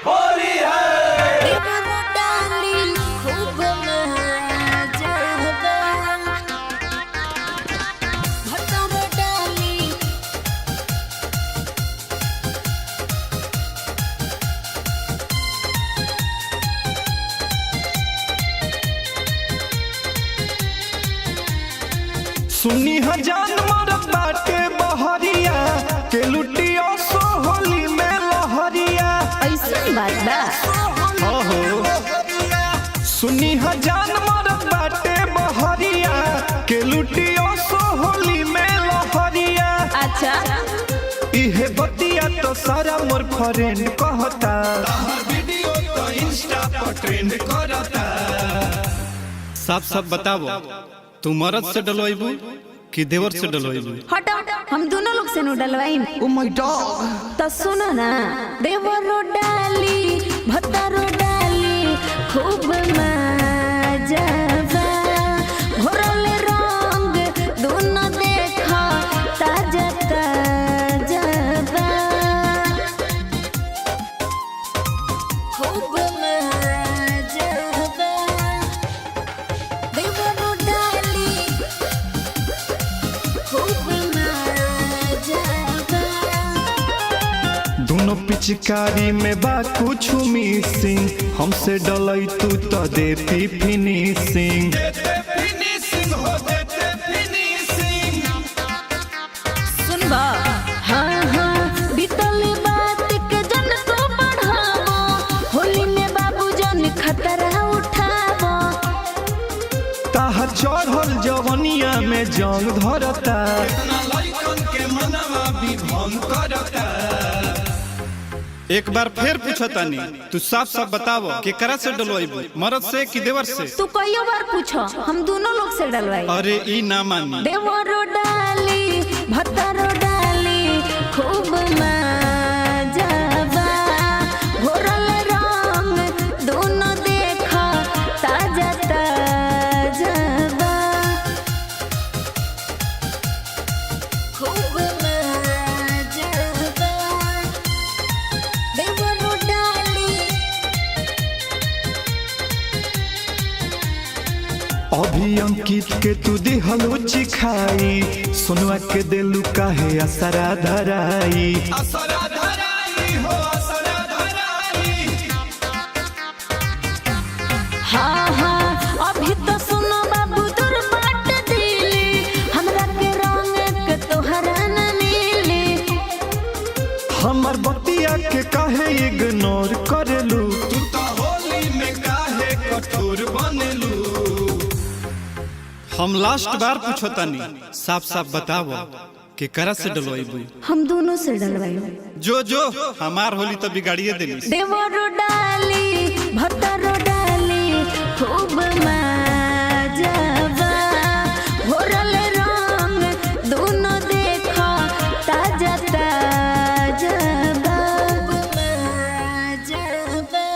होली है। सुनी हजान मरत बाटे बहरिया के लुटियो सो होली में लहरिया। ऐसी बात बा हो सुनी हजान मरत बाटे बहरिया के लुटियो सो होली में लहरिया। अच्छा इहे बतिया तो सारा मोर फ्रेंड कहता, वीडियो तो इंस्टा पर ट्रेंड करता। साफ साफ बताओ तू मर्द से डलवाइबू कि देवर से डलवाइबू? हटो, हम दोनों लोग से नु डलवाई। ओ माय डॉग तो सुनो ना, देवरो डाली भत्तारो डाली खूब मजा बा। घोरल रंग दोनों देखा ताजा ताजा बा। खूब मजा बा। देवरो डाली खूब मजा बा। दोनों पिचकारी में बा कुछ मिसिंग, हमसे डलई तू तो देती फिनिशिंग। सुनबा हाँ हाँ बीतल बात के जन तो बढ़ावो। होली में बाबू जन खतरा उठावो। ताहा चढ़ल जवनिया में जंग धरता, एक बार फिर पूछतानी, तू साफ साफ बताओ केकरा से डलवाइबू, मर्द से कि देवर से? तू कई बार पूछो, हम दोनों लोग से डलवाई। अरे ई ना मानी। देवरो डाली भत्तारो डाली खूब मजा बा। घोरल रंग दोनों देखा ताजा ताजा बा। खूब मजा बा। देवरो डाली अभी अंकित के तू दिहलो चिखाई, सुनवा के दिलू काहे असरा धराई। हाँ हाँ अभी तो सुनो बाबू दूर बाट दिली। हमरा के रंग के तोहरा न मिली। हमर बतिया के काहे इग्नोर करेलू, तू तो होली में काहे कठोर बनेलू। हम लास्ट बार पूछतानी, साफ साफ बताओ केकरा से डलवाइबू? हम दोनों से डलवाई। जो जो हमार होली तो बिगाड़िए देली। देवरो डाली भत्तारो डाली